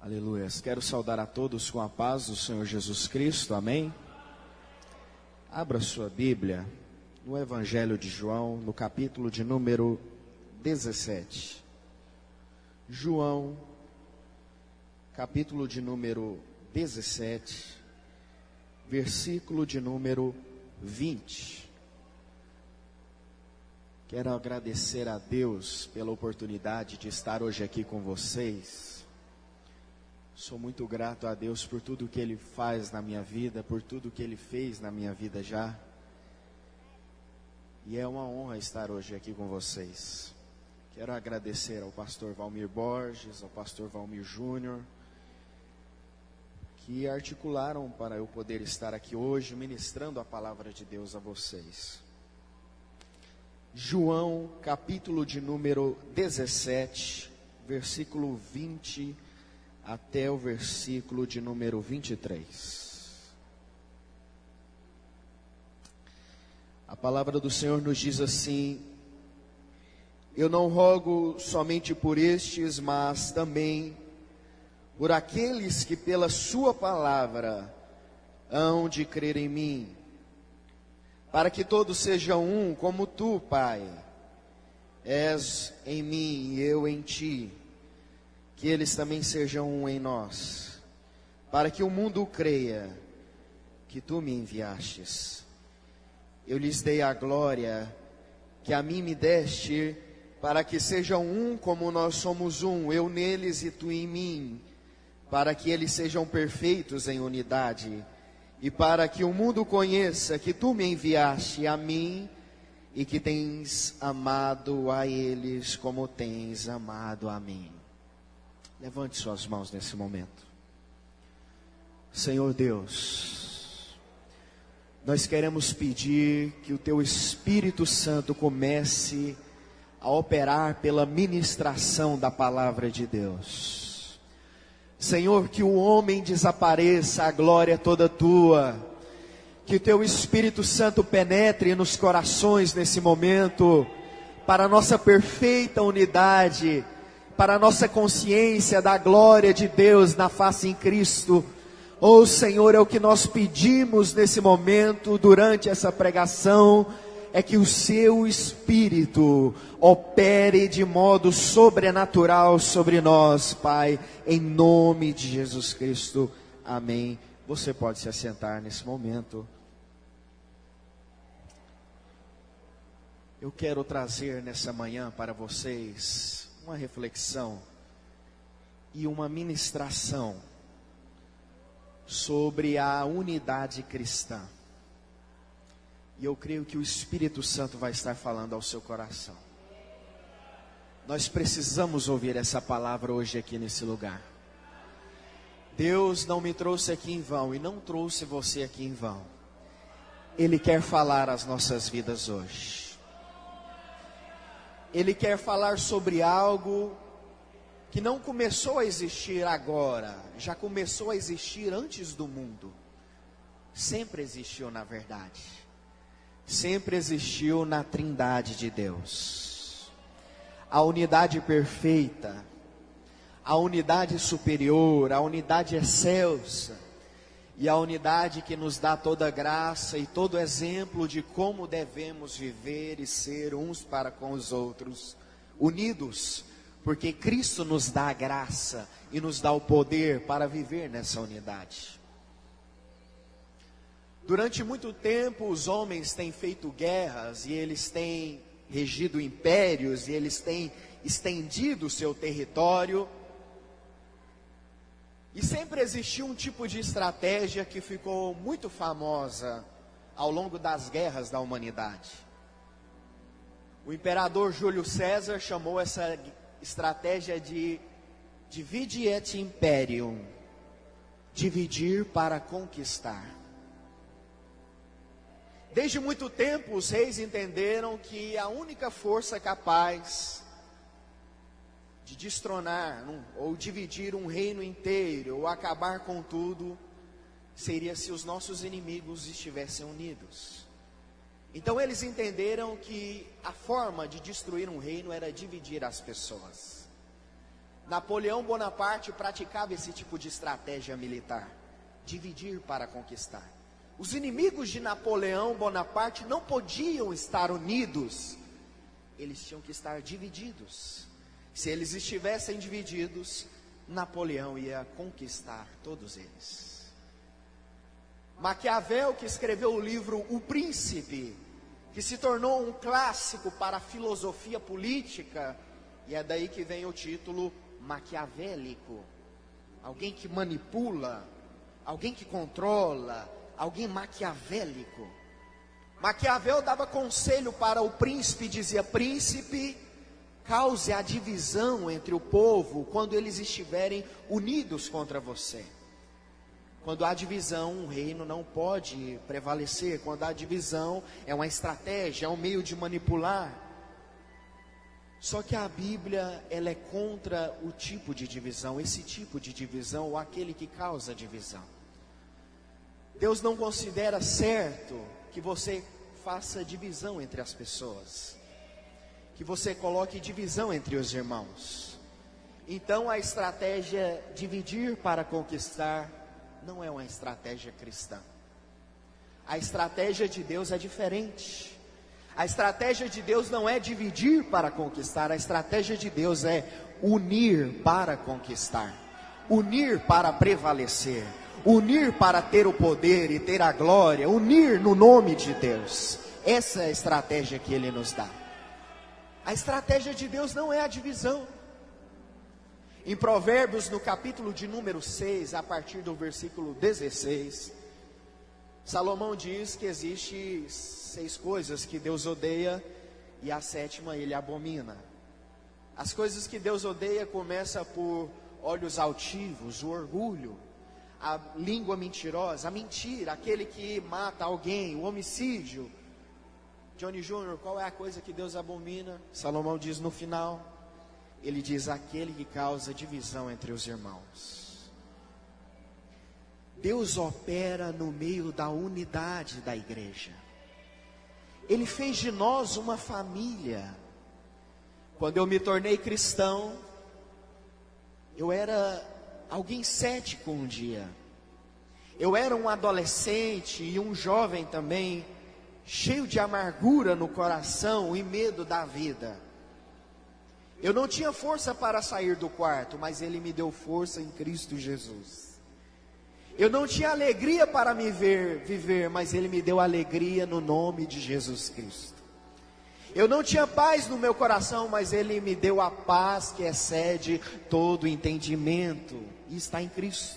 Aleluia. Quero saudar a todos com a paz do Senhor Jesus Cristo, amém? Abra sua Bíblia no Evangelho de João, no capítulo de número 17. João, capítulo de número 17, versículo de número 20. Quero agradecer a Deus pela oportunidade de estar hoje aqui com vocês. Sou muito grato a Deus por tudo que Ele faz na minha vida, por tudo que Ele fez na minha vida já. E é uma honra estar hoje aqui com vocês. Quero agradecer ao pastor Valmir Borges, ao pastor Valmir Júnior, que articularam para eu poder estar aqui hoje ministrando a palavra de Deus a vocês. João, capítulo de número 17, versículo 20 até o versículo de número 23. A palavra do Senhor nos diz assim: eu não rogo somente por estes, mas também por aqueles que pela sua palavra hão de crer em mim, para que todos sejam um, como tu, Pai, és em mim e eu em ti, que eles também sejam um em nós, para que o mundo creia que tu me enviastes. Eu lhes dei a glória que a mim me deste, para que sejam um como nós somos um, eu neles e tu em mim, para que eles sejam perfeitos em unidade, e para que o mundo conheça que tu me enviaste a mim, e que tens amado a eles como tens amado a mim. Levante suas mãos nesse momento. Senhor Deus, nós queremos pedir que o Teu Espírito Santo comece a operar pela ministração da palavra de Deus. Senhor, que o homem desapareça, a glória é toda Tua. Que o Teu Espírito Santo penetre nos corações nesse momento, para a nossa perfeita unidade, para a nossa consciência da glória de Deus na face em Cristo. Oh Senhor, é o que nós pedimos nesse momento, durante essa pregação, é que o Seu Espírito opere de modo sobrenatural sobre nós, Pai, em nome de Jesus Cristo, amém. Você pode se assentar nesse momento. Eu quero trazer nessa manhã para vocês uma reflexão e uma ministração sobre a unidade cristã. E eu creio que o Espírito Santo vai estar falando ao seu coração. Nós precisamos ouvir essa palavra hoje aqui nesse lugar. Deus não me trouxe aqui em vão e não trouxe você aqui em vão. Ele quer falar às nossas vidas hoje. Ele quer falar sobre algo que não começou a existir agora, já começou a existir antes do mundo. Sempre existiu, na verdade. Sempre existiu na Trindade de Deus. A unidade perfeita, a unidade superior, a unidade excelsa, e a unidade que nos dá toda graça e todo exemplo de como devemos viver e ser uns para com os outros, unidos, porque Cristo nos dá a graça e nos dá o poder para viver nessa unidade. Durante muito tempo os homens têm feito guerras e eles têm regido impérios e eles têm estendido o seu território. E sempre existiu um tipo de estratégia que ficou muito famosa ao longo das guerras da humanidade. O imperador Júlio César chamou essa estratégia de divide et imperium, dividir para conquistar. Desde muito tempo os reis entenderam que a única força capaz de destronar ou dividir um reino inteiro ou acabar com tudo seria se os nossos inimigos estivessem unidos. Então eles entenderam que a forma de destruir um reino era dividir as pessoas. Napoleão Bonaparte praticava esse tipo de estratégia militar: dividir para conquistar. Os inimigos de Napoleão Bonaparte não podiam estar unidos, eles tinham que estar divididos. Se eles estivessem divididos, Napoleão ia conquistar todos eles. Maquiavel, que escreveu o livro O Príncipe, que se tornou um clássico para a filosofia política, e é daí que vem o título maquiavélico. Alguém que manipula, alguém que controla, alguém maquiavélico. Maquiavel dava conselho para o príncipe, dizia: príncipe, cause a divisão entre o povo quando eles estiverem unidos contra você. Quando há divisão, um reino não pode prevalecer. Quando há divisão, é uma estratégia, é um meio de manipular. Só que a Bíblia, ela é contra o tipo de divisão, esse tipo de divisão, ou aquele que causa divisão. Deus não considera certo que você faça divisão entre as pessoas, que você coloque divisão entre os irmãos. Então a estratégia dividir para conquistar não é uma estratégia cristã. A estratégia de Deus é diferente. A estratégia de Deus não é dividir para conquistar, a estratégia de Deus é unir para conquistar, unir para prevalecer, unir para ter o poder e ter a glória, unir no nome de Deus. Essa é a estratégia que Ele nos dá. A estratégia de Deus não é a divisão. Em Provérbios, no capítulo de número 6, a partir do versículo 16, Salomão diz que existe 6 coisas que Deus odeia e a 7ª Ele abomina. As coisas que Deus odeia começam por olhos altivos, o orgulho, a língua mentirosa, a mentira, aquele que mata alguém, o homicídio. Johnny Júnior, qual é a coisa que Deus abomina? Salomão diz no final, ele diz: aquele que causa divisão entre os irmãos. Deus opera no meio da unidade da igreja. Ele fez de nós uma família. Quando eu me tornei cristão, eu era alguém cético um dia. Eu era um adolescente e um jovem também, cheio de amargura no coração e medo da vida. Eu não tinha força para sair do quarto, mas Ele me deu força em Cristo Jesus. Eu não tinha alegria para me viver, mas Ele me deu alegria no nome de Jesus Cristo. Eu não tinha paz no meu coração, mas Ele me deu a paz que excede todo entendimento, e está em Cristo.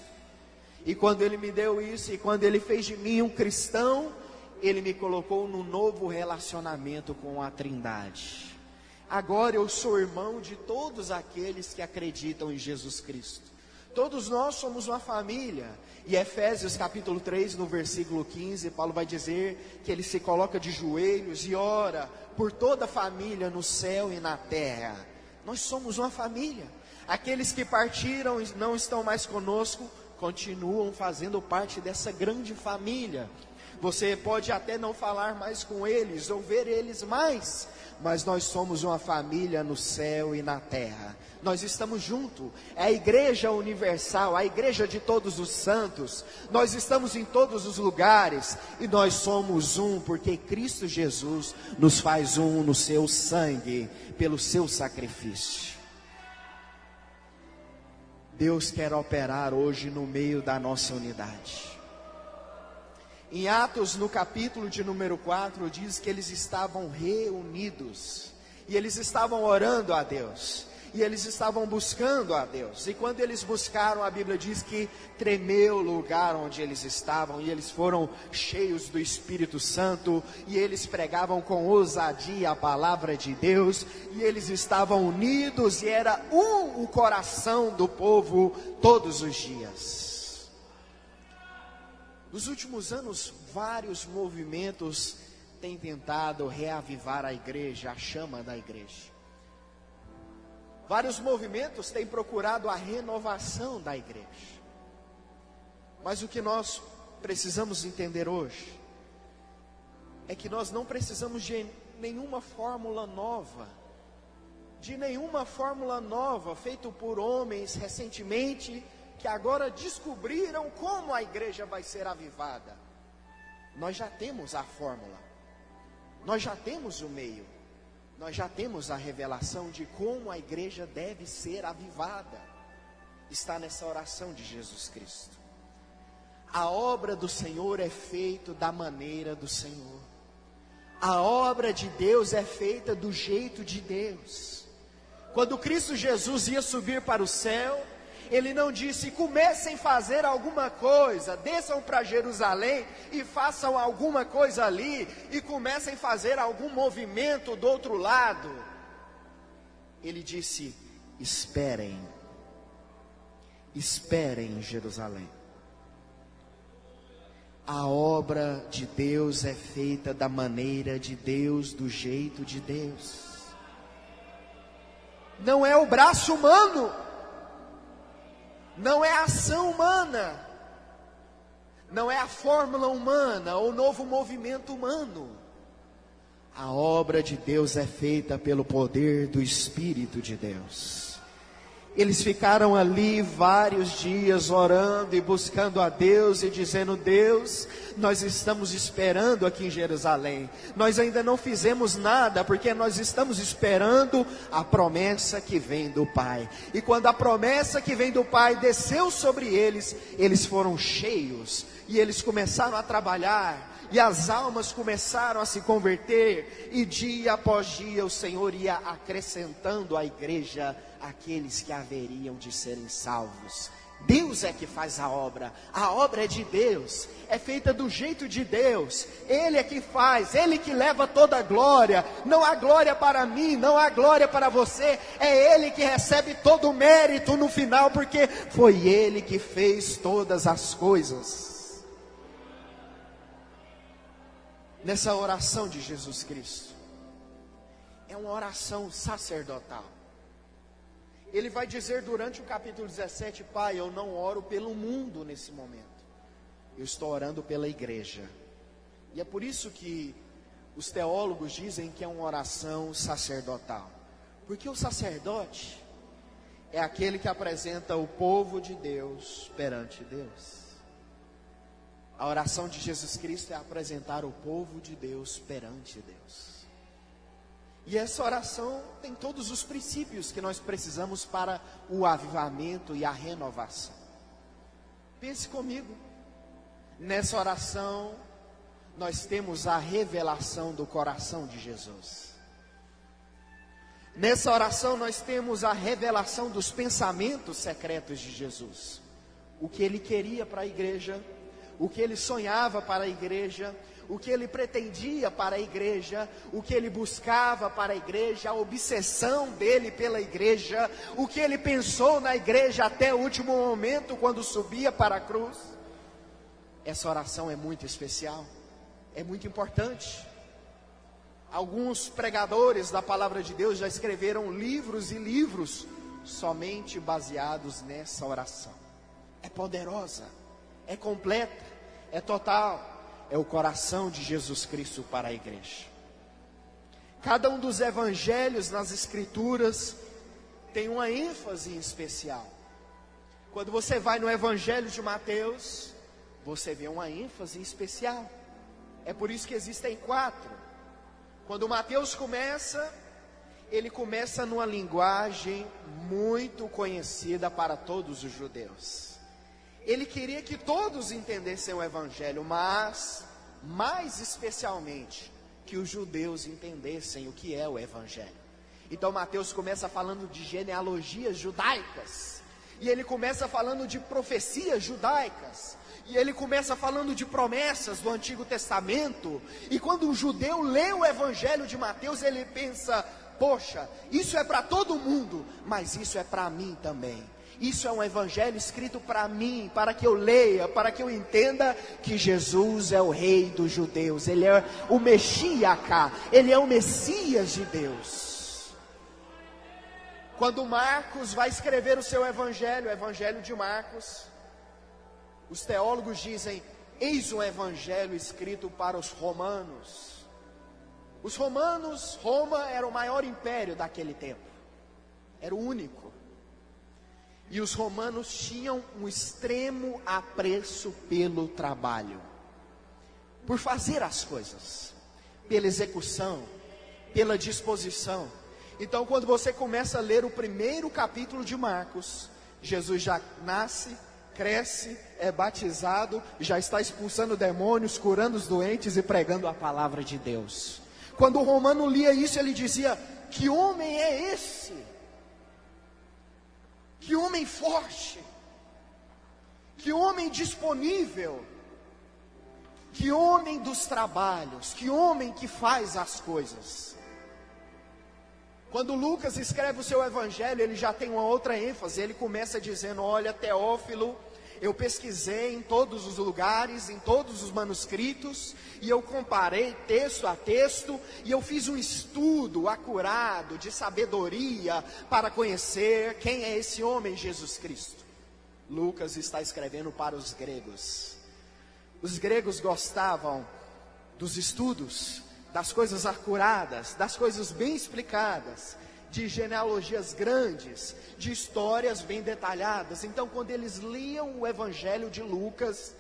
E quando Ele me deu isso, e quando Ele fez de mim um cristão, Ele me colocou num novo relacionamento com a Trindade. Agora eu sou irmão de todos aqueles que acreditam em Jesus Cristo. Todos nós somos uma família. E Efésios capítulo 3, no versículo 15, Paulo vai dizer que ele se coloca de joelhos e ora por toda a família no céu e na terra. Nós somos uma família. Aqueles que partiram e não estão mais conosco, continuam fazendo parte dessa grande família. Você pode até não falar mais com eles, ou ver eles mais, mas nós somos uma família no céu e na terra. Nós estamos juntos, é a igreja universal, a igreja de todos os santos. Nós estamos em todos os lugares, e nós somos um, porque Cristo Jesus nos faz um no seu sangue, pelo seu sacrifício. Deus quer operar hoje no meio da nossa unidade. Em Atos, no capítulo de número 4, diz que eles estavam reunidos, e eles estavam orando a Deus, e eles estavam buscando a Deus, e quando eles buscaram, a Bíblia diz que tremeu o lugar onde eles estavam, e eles foram cheios do Espírito Santo, e eles pregavam com ousadia a palavra de Deus, e eles estavam unidos, e era o coração do povo todos os dias. Nos últimos anos, vários movimentos têm tentado reavivar a igreja, a chama da igreja. Vários movimentos têm procurado a renovação da igreja. Mas o que nós precisamos entender hoje é que nós não precisamos de nenhuma fórmula nova de nenhuma fórmula nova feita por homens recentemente, que agora descobriram como a igreja vai ser avivada. Nós já temos a fórmula, nós já temos o meio, nós já temos a revelação de como a igreja deve ser avivada. Está nessa oração de Jesus Cristo. A obra do Senhor é feita da maneira do Senhor. A obra de Deus é feita do jeito de Deus. Quando Cristo Jesus ia subir para o céu, Ele não disse: comecem a fazer alguma coisa, desçam para Jerusalém e façam alguma coisa ali, e comecem a fazer algum movimento do outro lado. Ele disse: esperem em Jerusalém. A obra de Deus é feita da maneira de Deus, do jeito de Deus. Não é o braço humano, não é a ação humana, não é a fórmula humana ou novo movimento humano. A obra de Deus é feita pelo poder do Espírito de Deus. Eles ficaram ali vários dias orando e buscando a Deus e dizendo: Deus, nós estamos esperando aqui em Jerusalém, nós ainda não fizemos nada, porque nós estamos esperando a promessa que vem do Pai. E quando a promessa que vem do Pai desceu sobre eles, eles foram cheios, e eles começaram a trabalhar, e as almas começaram a se converter, e dia após dia o Senhor ia acrescentando à igreja aqueles que haveriam de serem salvos. Deus é que faz a obra é de Deus, é feita do jeito de Deus. Ele é que faz, Ele que leva toda a glória. Não há glória para mim, não há glória para você, é Ele que recebe todo o mérito no final, porque foi Ele que fez todas as coisas. Nessa oração de Jesus Cristo, é uma oração sacerdotal. Ele vai dizer durante o capítulo 17: Pai, eu não oro pelo mundo nesse momento, eu estou orando pela igreja. E é por isso que os teólogos dizem que é uma oração sacerdotal, porque o sacerdote é aquele que apresenta o povo de Deus perante Deus. A oração de Jesus Cristo é apresentar o povo de Deus perante Deus. E essa oração tem todos os princípios que nós precisamos para o avivamento e a renovação. Pense comigo, nessa oração nós temos a revelação do coração de Jesus. Nessa oração nós temos a revelação dos pensamentos secretos de Jesus. O que Ele queria para a igreja, o que Ele sonhava para a igreja, o que Ele pretendia para a igreja, o que Ele buscava para a igreja, a obsessão dele pela igreja, o que Ele pensou na igreja até o último momento quando subia para a cruz. Essa oração é muito especial, é muito importante. Alguns pregadores da palavra de Deus já escreveram livros e livros somente baseados nessa oração. É poderosa, é completa, é total. É o coração de Jesus Cristo para a igreja. Cada um dos evangelhos nas escrituras tem uma ênfase especial. Quando você vai no evangelho de Mateus, você vê uma ênfase especial. É por isso que existem 4. Quando Mateus começa, ele começa numa linguagem muito conhecida para todos os judeus. Ele queria que todos entendessem o evangelho, mas mais especialmente que os judeus entendessem o que é o evangelho. Então Mateus começa falando de genealogias judaicas, e ele começa falando de profecias judaicas, e ele começa falando de promessas do Antigo Testamento. E quando um judeu lê o evangelho de Mateus, ele pensa: poxa, isso é para todo mundo, mas isso é para mim também. Isso é um evangelho escrito para mim, para que eu leia, para que eu entenda que Jesus é o rei dos judeus, Ele é o Messias, Ele é o Messias de Deus. Quando Marcos vai escrever o seu evangelho, o evangelho de Marcos, os teólogos dizem: eis um evangelho escrito para os romanos. Os romanos, Roma era o maior império daquele tempo. era o único. E os romanos tinham um extremo apreço pelo trabalho, por fazer as coisas, pela execução, pela disposição. Então, quando você começa a ler o primeiro capítulo de Marcos, Jesus já nasce, cresce, é batizado, já está expulsando demônios, curando os doentes e pregando a palavra de Deus. Quando o romano lia isso, ele dizia: que homem é esse? Que homem forte, que homem disponível, que homem dos trabalhos, que homem que faz as coisas. Quando Lucas escreve o seu evangelho, ele já tem uma outra ênfase. Ele começa dizendo: olha, Teófilo, eu pesquisei em todos os lugares, em todos os manuscritos, e eu comparei texto a texto, e eu fiz um estudo acurado de sabedoria para conhecer quem é esse homem Jesus Cristo. Lucas está escrevendo para os gregos. Os gregos gostavam dos estudos, das coisas acuradas, das coisas bem explicadas, de genealogias grandes, de histórias bem detalhadas. Então, quando eles liam o evangelho de Lucas,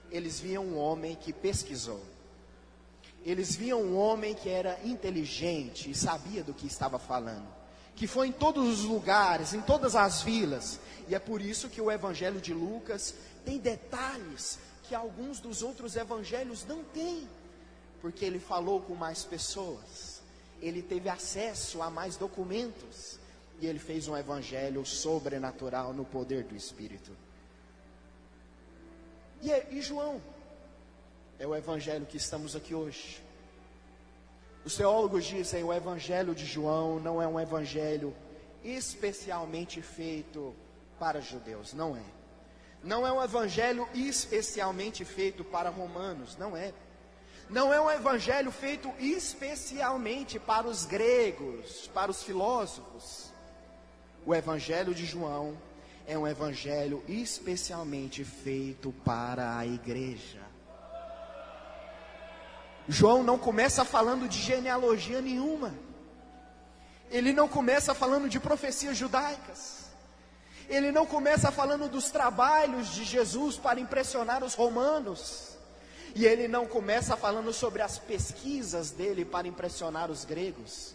eles viam um homem que pesquisou. Eles viam um homem que era inteligente e sabia do que estava falando, que foi em todos os lugares, em todas as vilas. E é por isso que o evangelho de Lucas tem detalhes que alguns dos outros evangelhos não têm, porque ele falou com mais pessoas, ele teve acesso a mais documentos, e ele fez um evangelho sobrenatural no poder do Espírito. E João é o evangelho que estamos aqui hoje. Os teólogos dizem: o evangelho de João não é um evangelho especialmente feito para judeus, não é. Não é um evangelho especialmente feito para romanos, não é. Não é um evangelho feito especialmente para os gregos, para os filósofos. O evangelho de João é um evangelho especialmente feito para a igreja. João não começa falando de genealogia nenhuma. Ele não começa falando de profecias judaicas. Ele não começa falando dos trabalhos de Jesus para impressionar os romanos. E ele não começa falando sobre as pesquisas dele para impressionar os gregos.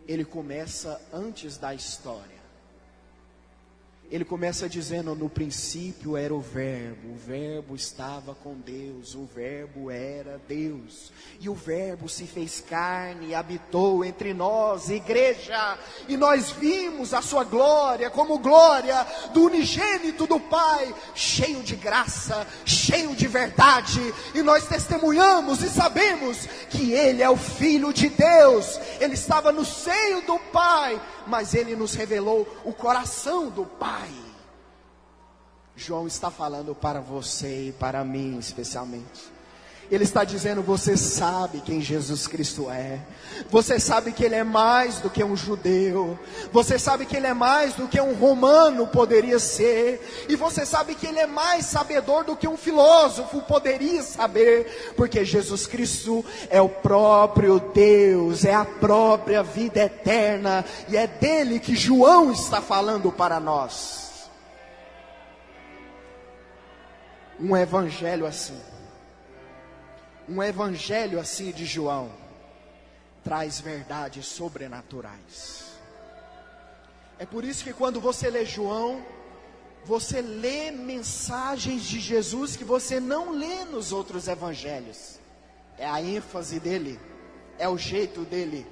Ele começa antes da história. Ele começa dizendo: no princípio era o verbo estava com Deus, o verbo era Deus, e o verbo se fez carne e habitou entre nós, igreja, e nós vimos a sua glória, como glória do unigênito do Pai, cheio de graça, cheio de verdade, e nós testemunhamos e sabemos que Ele é o Filho de Deus. Ele estava no seio do Pai, mas Ele nos revelou o coração do Pai. João está falando para você e para mim especialmente. Ele está dizendo: você sabe quem Jesus Cristo é. Você sabe que Ele é mais do que um judeu. Você sabe que Ele é mais do que um romano poderia ser. E você sabe que Ele é mais sabedor do que um filósofo poderia saber. Porque Jesus Cristo é o próprio Deus, é a própria vida eterna. E é dele que João está falando para nós. Um evangelho assim de João traz verdades sobrenaturais. É por isso que quando você lê João, você lê mensagens de Jesus que você não lê nos outros evangelhos. É a ênfase dele, é o jeito dele.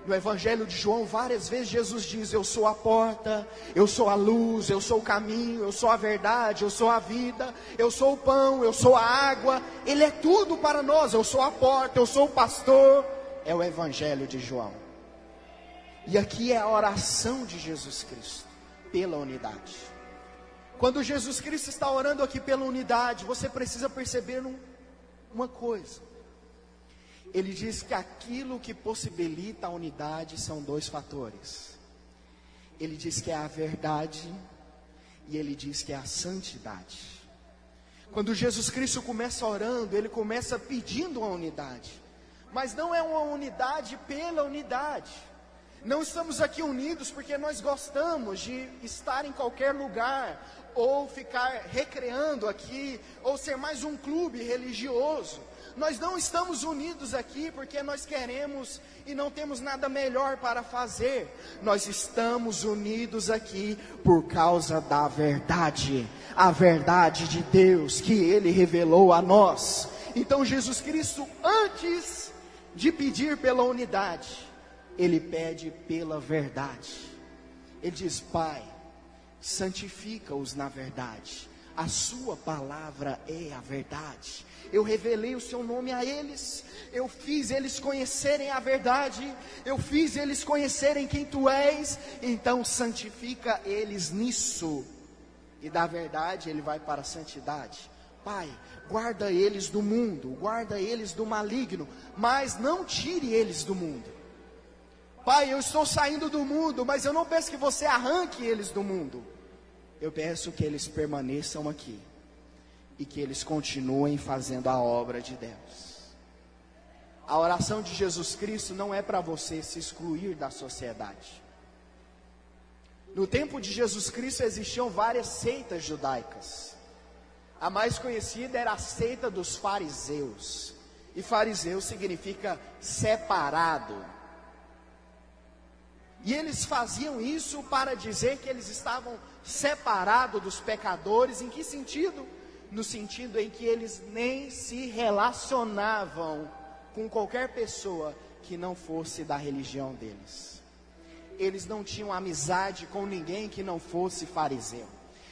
No evangelho de João, várias vezes Jesus diz: eu sou a porta, eu sou a luz, eu sou o caminho, eu sou a verdade, eu sou a vida, eu sou o pão, eu sou a água. Ele é tudo para nós. Eu sou a porta, eu sou o pastor. É o evangelho de João. E aqui é a oração de Jesus Cristo pela unidade. Quando Jesus Cristo está orando aqui pela unidade, você precisa perceber uma coisa. Ele diz que aquilo que possibilita a unidade são dois fatores. Ele diz que é a verdade e ele diz que é a santidade. Quando Jesus Cristo começa orando, ele começa pedindo uma unidade. Mas não é uma unidade pela unidade. Não estamos aqui unidos porque nós gostamos de estar em qualquer lugar, ou ficar recreando aqui, ou ser mais um clube religioso. Nós não estamos unidos aqui porque nós queremos e não temos nada melhor para fazer. Nós estamos unidos aqui por causa da verdade, a verdade de Deus que Ele revelou a nós. Então Jesus Cristo, antes de pedir pela unidade, Ele pede pela verdade. Ele diz: Pai, santifica-os na verdade, a sua palavra é a verdade. Eu revelei o seu nome a eles, eu fiz eles conhecerem a verdade, eu fiz eles conhecerem quem tu és, então santifica eles nisso. E da verdade ele vai para a santidade. Pai, guarda eles do mundo, guarda eles do maligno, mas não tire eles do mundo. Pai, eu estou saindo do mundo, mas eu não peço que você arranque eles do mundo. Eu peço que eles permaneçam aqui e que eles continuem fazendo a obra de Deus. A oração de Jesus Cristo não é para você se excluir da sociedade. No tempo de Jesus Cristo existiam várias seitas judaicas. A mais conhecida era a seita dos fariseus. E fariseu significa separado. E eles faziam isso para dizer que eles estavam separados dos pecadores. Em que sentido? No sentido em que eles nem se relacionavam com qualquer pessoa que não fosse da religião deles. Eles não tinham amizade com ninguém que não fosse fariseu.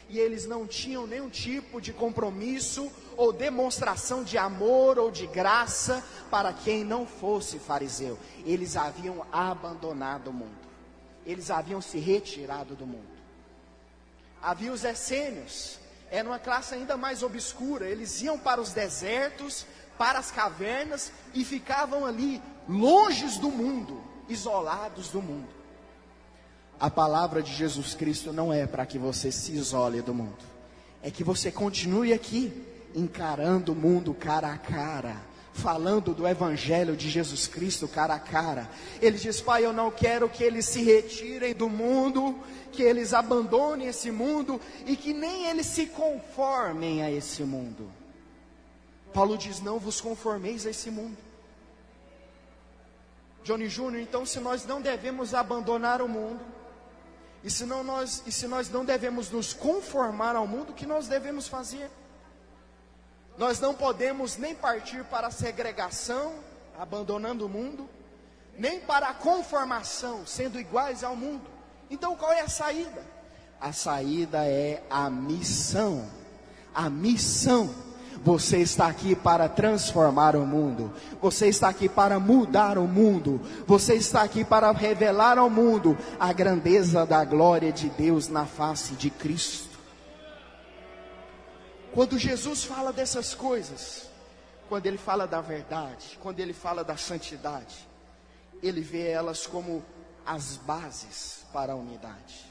E eles não tinham nenhum tipo de compromisso ou demonstração de amor ou de graça para quem não fosse fariseu. Eles haviam abandonado o mundo. Eles haviam se retirado do mundo. Havia os essênios. Era uma classe ainda mais obscura. Eles iam para os desertos, para as cavernas e ficavam ali, longes do mundo, isolados do mundo. A palavra de Jesus Cristo não é para que você se isole do mundo. É que você continue aqui, encarando o mundo cara a cara, falando do Evangelho de Jesus Cristo cara a cara. Ele diz: Pai, eu não quero que eles se retirem do mundo, que eles abandonem esse mundo e que nem eles se conformem a esse mundo. Paulo diz: não vos conformeis a esse mundo. Johnny Júnior, então se nós não devemos abandonar o mundo, e se nós não devemos nos conformar ao mundo, o que nós devemos fazer? Nós não podemos nem partir para a segregação, abandonando o mundo, nem para a conformação, sendo iguais ao mundo. Então qual é a saída? A saída é a missão. A missão. Você está aqui para transformar o mundo. Você está aqui para mudar o mundo. Você está aqui para revelar ao mundo a grandeza da glória de Deus na face de Cristo. Quando Jesus fala dessas coisas, quando Ele fala da verdade, quando Ele fala da santidade, Ele vê elas como as bases para a unidade.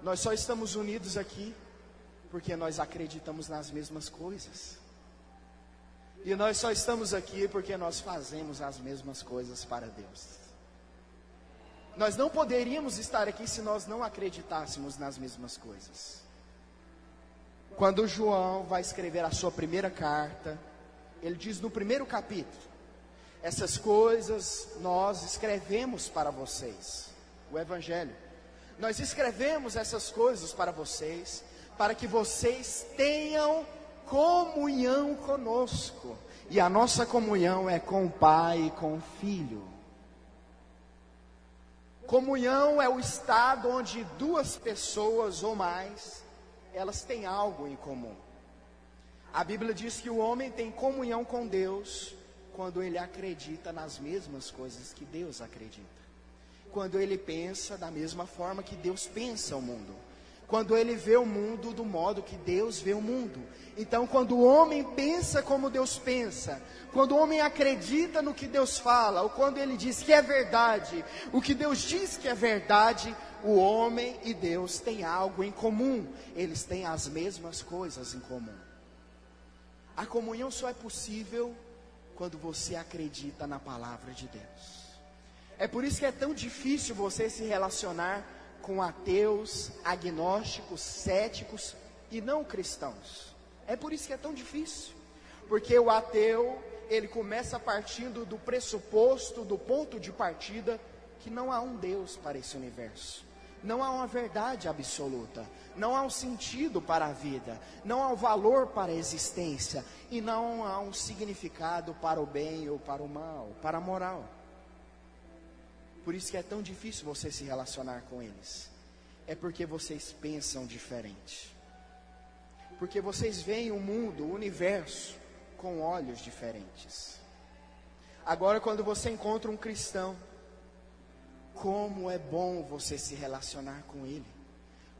Nós só estamos unidos aqui porque nós acreditamos nas mesmas coisas. E nós só estamos aqui porque nós fazemos as mesmas coisas para Deus. Nós não poderíamos estar aqui se nós não acreditássemos nas mesmas coisas. Quando João vai escrever a sua primeira carta, ele diz no primeiro capítulo: essas coisas nós escrevemos para vocês, o Evangelho. Nós escrevemos essas coisas para vocês, para que vocês tenham comunhão conosco. E a nossa comunhão é com o Pai e com o Filho. Comunhão é o estado onde duas pessoas ou mais, elas têm algo em comum. A Bíblia diz que o homem tem comunhão com Deus quando ele acredita nas mesmas coisas que Deus acredita. Quando ele pensa da mesma forma que Deus pensa o mundo. Quando ele vê o mundo do modo que Deus vê o mundo. Então, quando o homem pensa como Deus pensa, quando o homem acredita no que Deus fala, ou quando ele diz que é verdade, o que Deus diz que é verdade, o homem e Deus têm algo em comum. Eles têm as mesmas coisas em comum. A comunhão só é possível quando você acredita na palavra de Deus. É por isso que é tão difícil você se relacionar com ateus, agnósticos, céticos e não cristãos. É por isso que é tão difícil. Porque o ateu, ele começa partindo do pressuposto, do ponto de partida, que não há um Deus para esse universo. Não há uma verdade absoluta. Não há um sentido para a vida. Não há um valor para a existência. E não há um significado para o bem ou para o mal, para a moral. Por isso que é tão difícil você se relacionar com eles. É porque vocês pensam diferente. Porque vocês veem o mundo, o universo, com olhos diferentes. Agora, quando você encontra um cristão, como é bom você se relacionar com ele.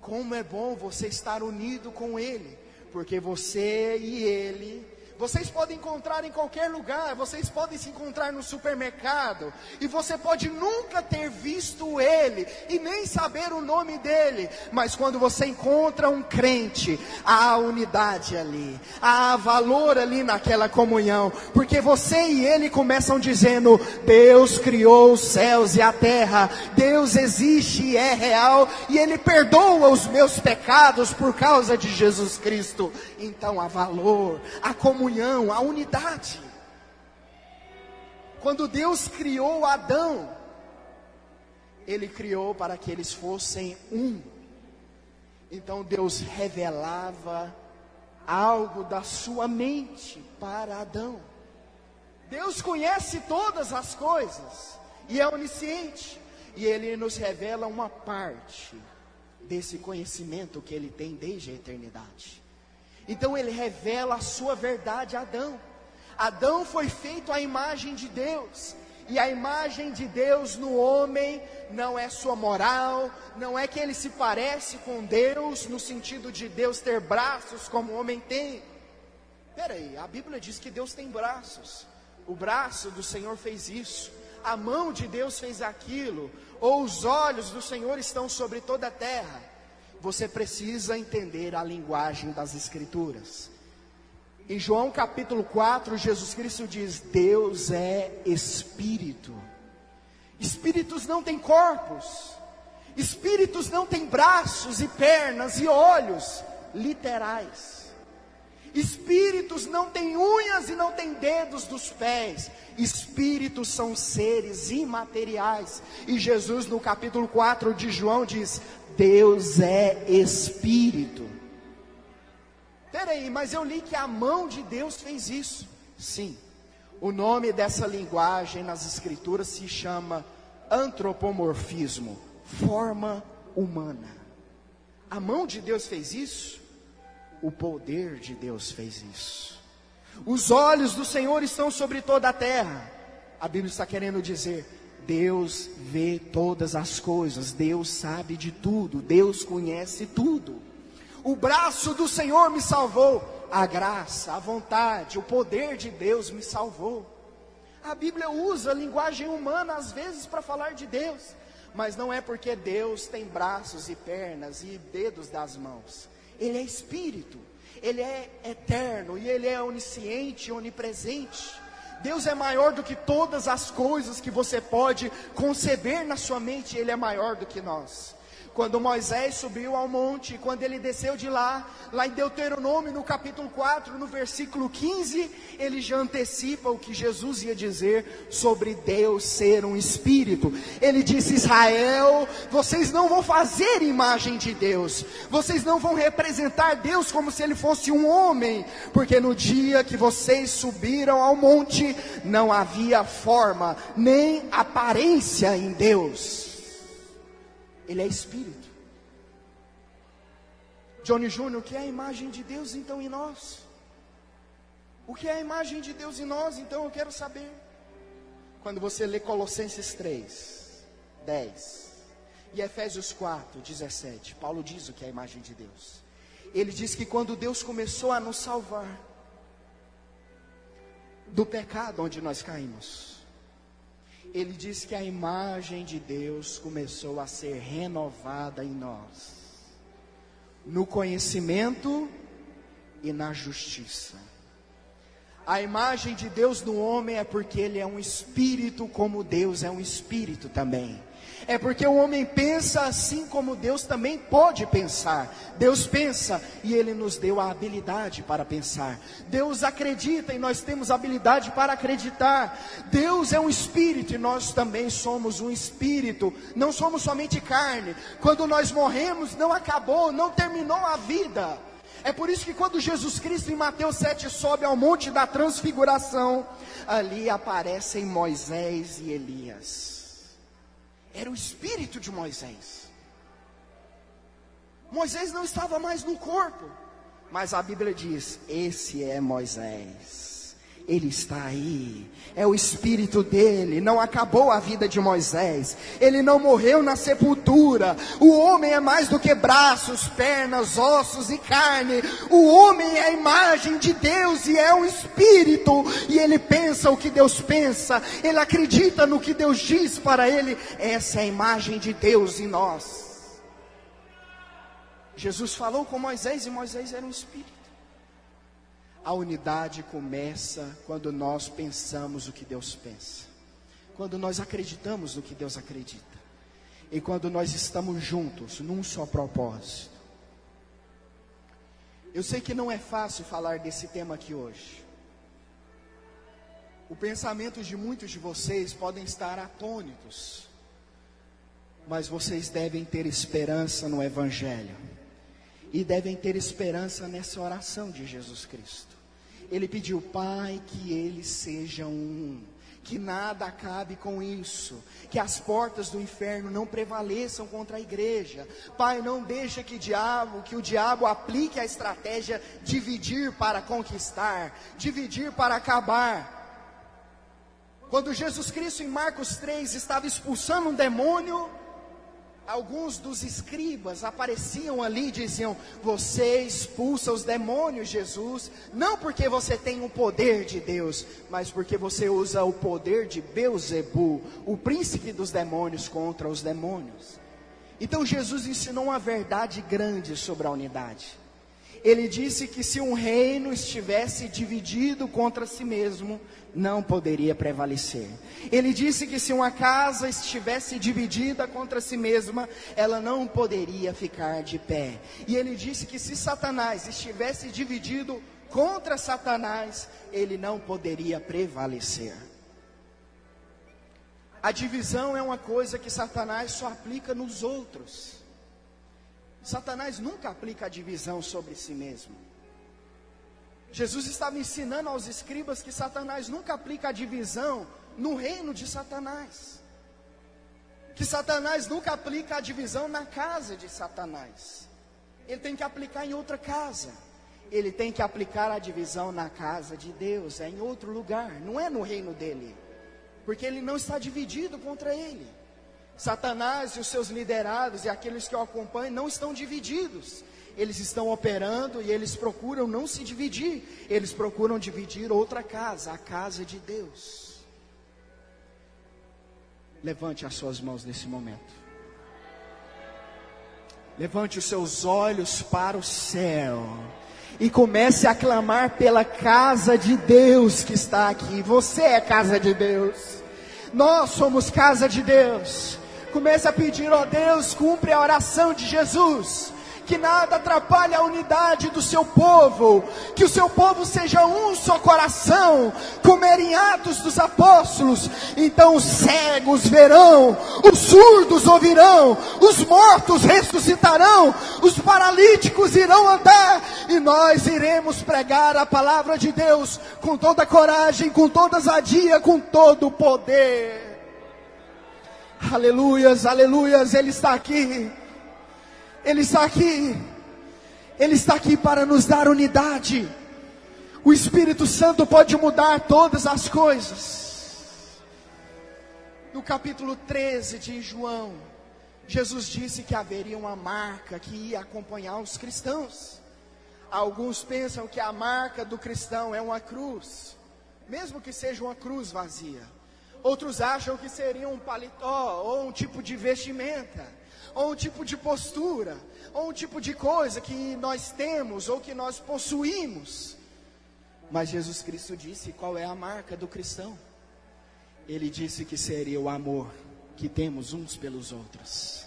Como é bom você estar unido com ele. Porque você e ele, vocês podem encontrar em qualquer lugar. Vocês podem se encontrar no supermercado. E você pode nunca ter visto ele. E nem saber o nome dele. Mas quando você encontra um crente, há unidade ali. Há valor ali naquela comunhão. Porque você e ele começam dizendo: Deus criou os céus e a terra. Deus existe e é real. E ele perdoa os meus pecados por causa de Jesus Cristo. Então há valor, há comunhão, há unidade. Quando Deus criou Adão, Ele criou para que eles fossem um. Então Deus revelava algo da sua mente para Adão. Deus conhece todas as coisas e é onisciente. E Ele nos revela uma parte desse conhecimento que Ele tem desde a eternidade. Então Ele revela a sua verdade a Adão. Adão foi feito à imagem de Deus. E a imagem de Deus no homem não é sua moral, não é que ele se parece com Deus, no sentido de Deus ter braços como o homem tem. Peraí, a Bíblia diz que Deus tem braços. O braço do Senhor fez isso. A mão de Deus fez aquilo. Ou os olhos do Senhor estão sobre toda a terra. Você precisa entender a linguagem das Escrituras. Em João capítulo 4, Jesus Cristo diz: Deus é Espírito. Espíritos não têm corpos. Espíritos não têm braços e pernas e olhos literais. Espíritos não têm unhas e não têm dedos dos pés. Espíritos são seres imateriais. E Jesus no capítulo 4 de João diz: Deus é Espírito. Peraí, mas eu li que a mão de Deus fez isso. Sim, o nome dessa linguagem nas Escrituras se chama antropomorfismo, forma humana. A mão de Deus fez isso, o poder de Deus fez isso. Os olhos do Senhor estão sobre toda a terra. A Bíblia está querendo dizer: Deus vê todas as coisas, Deus sabe de tudo, Deus conhece tudo. O braço do Senhor me salvou, a graça, a vontade, o poder de Deus me salvou. A Bíblia usa a linguagem humana às vezes para falar de Deus, mas não é porque Deus tem braços e pernas e dedos das mãos. Ele é Espírito, Ele é eterno e Ele é onisciente, onipresente. Deus é maior do que todas as coisas que você pode conceber na sua mente. Ele é maior do que nós. Quando Moisés subiu ao monte, quando ele desceu de lá em Deuteronômio no capítulo 4, no versículo 15, ele já antecipa o que Jesus ia dizer sobre Deus ser um Espírito. Ele disse: Israel, vocês não vão fazer imagem de Deus, vocês não vão representar Deus como se Ele fosse um homem, porque no dia que vocês subiram ao monte, não havia forma, nem aparência em Deus. Ele é Espírito. Johnny Júnior, o que é a imagem de Deus então em nós? O que é a imagem de Deus em nós? Então eu quero saber. Quando você lê Colossenses 3, 10 e Efésios 4, 17, Paulo diz o que é a imagem de Deus. Ele diz que quando Deus começou a nos salvar do pecado onde nós caímos, Ele diz que a imagem de Deus começou a ser renovada em nós, no conhecimento e na justiça. A imagem de Deus no homem é porque ele é um espírito, como Deus é um espírito também. É porque o homem pensa assim como Deus também pode pensar. Deus pensa e Ele nos deu a habilidade para pensar. Deus acredita e nós temos habilidade para acreditar. Deus é um espírito e nós também somos um espírito. Não somos somente carne. Quando nós morremos, não acabou, não terminou a vida. É por isso que quando Jesus Cristo em Mateus 7 sobe ao monte da transfiguração, ali aparecem Moisés e Elias. Era o espírito de Moisés. Moisés não estava mais no corpo, mas a Bíblia diz: esse é Moisés. Ele está aí, é o espírito dele. Não acabou a vida de Moisés, ele não morreu na sepultura. O homem é mais do que braços, pernas, ossos e carne. O homem é a imagem de Deus e é um espírito, e ele pensa o que Deus pensa, ele acredita no que Deus diz para ele. Essa é a imagem de Deus em nós. Jesus falou com Moisés e Moisés era um espírito. A unidade começa quando nós pensamos o que Deus pensa, quando nós acreditamos no que Deus acredita, e quando nós estamos juntos num só propósito. Eu sei que não é fácil falar desse tema aqui hoje. O pensamento de muitos de vocês podem estar atônitos, mas vocês devem ter esperança no Evangelho, e devem ter esperança nessa oração de Jesus Cristo. Ele pediu: Pai, que eles sejam um, que nada acabe com isso, que as portas do inferno não prevaleçam contra a igreja. Pai, não deixa que o diabo aplique a estratégia dividir para conquistar, dividir para acabar. Quando Jesus Cristo em Marcos 3 estava expulsando um demônio, alguns dos escribas apareciam ali e diziam: você expulsa os demônios, Jesus, não porque você tem o poder de Deus, mas porque você usa o poder de Beelzebu, o príncipe dos demônios, contra os demônios. Então Jesus ensinou uma verdade grande sobre a unidade. Ele disse que se um reino estivesse dividido contra si mesmo, não poderia prevalecer. Ele disse que se uma casa estivesse dividida contra si mesma, ela não poderia ficar de pé. E ele disse que se Satanás estivesse dividido contra Satanás, ele não poderia prevalecer. A divisão é uma coisa que Satanás só aplica nos outros. Satanás nunca aplica a divisão sobre si mesmo. Jesus estava ensinando aos escribas que Satanás nunca aplica a divisão no reino de Satanás. Que Satanás nunca aplica a divisão na casa de Satanás. Ele tem que aplicar em outra casa. Ele tem que aplicar a divisão na casa de Deus, é em outro lugar, não é no reino dele. Porque ele não está dividido contra ele. Satanás e os seus liderados e aqueles que o acompanham não estão divididos. Eles estão operando e eles procuram não se dividir. Eles procuram dividir outra casa, a casa de Deus. Levante as suas mãos nesse momento. Levante os seus olhos para o céu. E comece a clamar pela casa de Deus que está aqui. Você é casa de Deus. Nós somos casa de Deus. Comece a pedir: ó Deus, cumpre a oração de Jesus, que nada atrapalhe a unidade do seu povo, que o seu povo seja um só coração, como era em Atos dos Apóstolos. Então os cegos verão, os surdos ouvirão, os mortos ressuscitarão, os paralíticos irão andar, e nós iremos pregar a palavra de Deus com toda coragem, com toda ousadia, com todo o poder. Aleluias, aleluias, Ele está aqui. Ele está aqui. Ele está aqui para nos dar unidade. O Espírito Santo pode mudar todas as coisas. No capítulo 13 de João, Jesus disse que haveria uma marca que ia acompanhar os cristãos. Alguns pensam que a marca do cristão é uma cruz, mesmo que seja uma cruz vazia. Outros acham que seria um paletó, ou um tipo de vestimenta, ou um tipo de postura, ou um tipo de coisa que nós temos, ou que nós possuímos. Mas Jesus Cristo disse qual é a marca do cristão. Ele disse que seria o amor que temos uns pelos outros.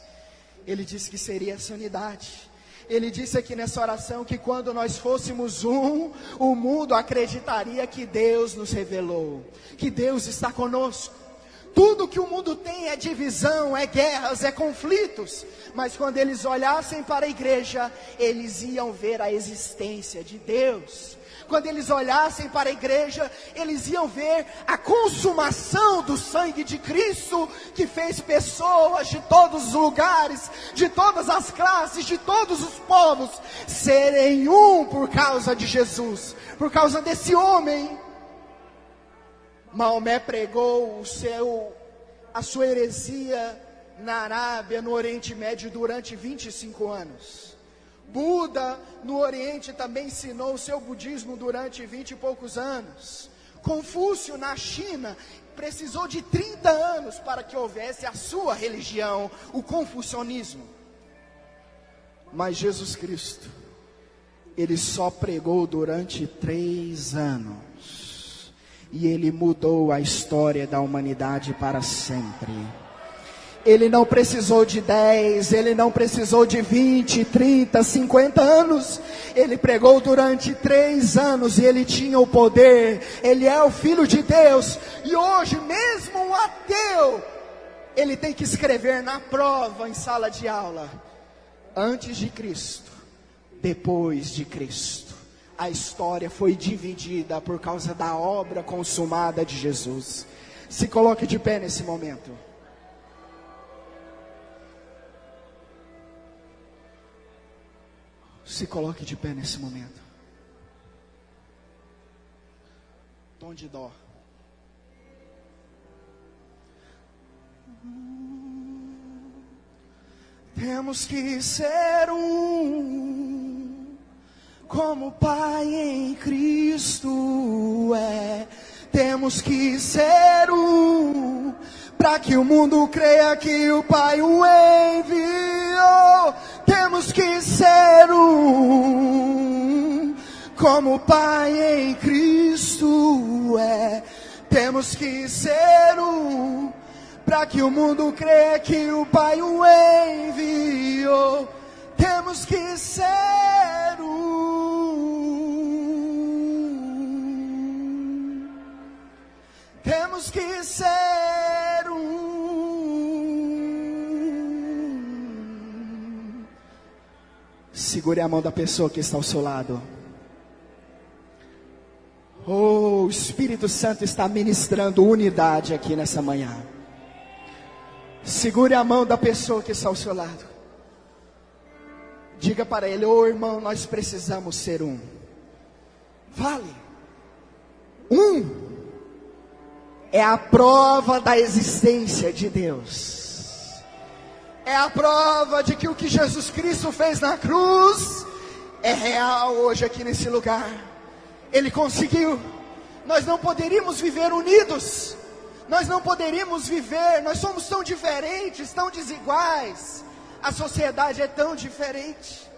Ele disse que seria essa unidade. Ele disse aqui nessa oração que quando nós fôssemos um, o mundo acreditaria que Deus nos revelou, que Deus está conosco. Tudo que o mundo tem é divisão, é guerras, é conflitos. Mas quando eles olhassem para a igreja, eles iam ver a existência de Deus. Quando eles olhassem para a igreja, eles iam ver a consumação do sangue de Cristo, que fez pessoas de todos os lugares, de todas as classes, de todos os povos, serem um por causa de Jesus, por causa desse homem. Maomé pregou a sua heresia na Arábia, no Oriente Médio, durante 25 anos. Buda, no Oriente, também ensinou o seu budismo durante 20 e poucos anos. Confúcio, na China, precisou de 30 anos para que houvesse a sua religião, o confucionismo. Mas Jesus Cristo, ele só pregou durante 3 anos. E ele mudou a história da humanidade para sempre. Ele não precisou de 10, ele não precisou de 20, 30, 50 anos. Ele pregou durante 3 anos e ele tinha o poder. Ele é o Filho de Deus. E hoje, mesmo um ateu, ele tem que escrever na prova, em sala de aula: antes de Cristo, depois de Cristo. A história foi dividida por causa da obra consumada de Jesus. Se coloque de pé nesse momento. Se coloque de pé nesse momento. Tom de dó. Temos que ser um, como o Pai em Cristo é. Temos que ser um, para que o mundo creia que o Pai o enviou. Temos que ser um, como o Pai em Cristo é. Temos que ser um, para que o mundo creia que o Pai o enviou. Temos que ser um. Temos que ser um. Segure a mão da pessoa que está ao seu lado. Oh, o Espírito Santo está ministrando unidade aqui nessa manhã. Segure a mão da pessoa que está ao seu lado. Diga para ele: ô irmão, nós precisamos ser um. Fale. Um é a prova da existência de Deus. É a prova de que o que Jesus Cristo fez na cruz é real hoje aqui nesse lugar. Ele conseguiu. Nós não poderíamos viver unidos. Nós não poderíamos viver. Nós somos tão diferentes, tão desiguais. A sociedade é tão diferente.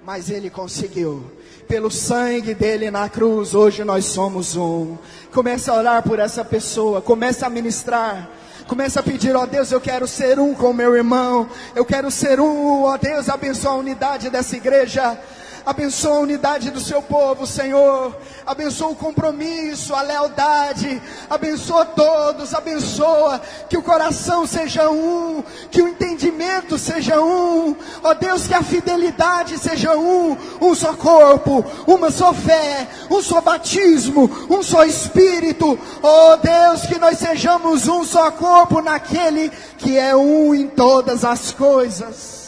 Mas Ele conseguiu. Pelo sangue dele na cruz, hoje nós somos um. Comece a orar por essa pessoa. Comece a ministrar. Comece a pedir: ó Deus, eu quero ser um com meu irmão. Eu quero ser um, ó Deus, abençoa a unidade dessa igreja. Abençoa a unidade do seu povo, Senhor. Abençoa o compromisso, a lealdade. Abençoa todos, abençoa que o coração seja um, que o entendimento seja um. Ó Deus, que a fidelidade seja um só corpo, uma só fé, um só batismo, um só Espírito. Ó Deus, que nós sejamos um só corpo naquele que é um em todas as coisas.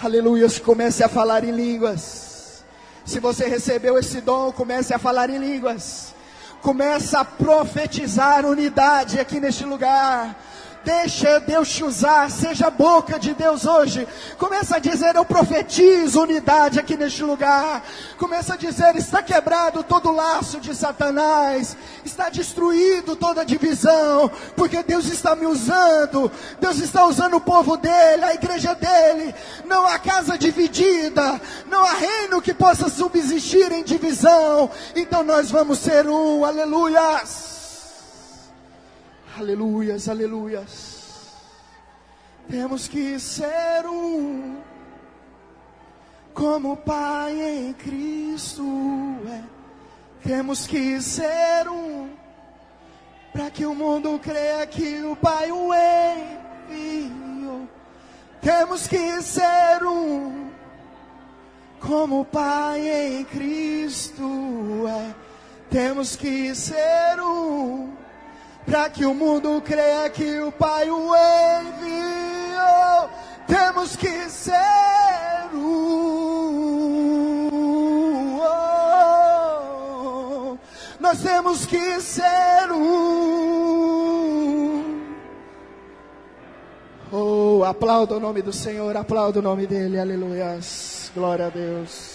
Aleluia. Comece a falar em línguas. Se você recebeu esse dom, comece a falar em línguas. Comece a profetizar unidade aqui neste lugar. Deixa Deus te usar, seja a boca de Deus hoje. Começa a dizer: eu profetizo unidade aqui neste lugar. Começa a dizer: está quebrado todo laço de Satanás, está destruído toda divisão, porque Deus está me usando. Deus está usando o povo dele, a igreja dele. Não há casa dividida, não há reino que possa subsistir em divisão. Então nós vamos ser um. Aleluias. Aleluias, aleluias. Temos que ser um, como o Pai em Cristo é. Temos que ser um, para que o mundo creia que o Pai o enviou. Temos que ser um, como o Pai em Cristo é. Temos que ser um, para que o mundo creia que o Pai o enviou. Temos que ser um. Nós temos que ser um. Oh, aplauda o nome do Senhor, aplauda o nome dele, aleluias. Glória a Deus.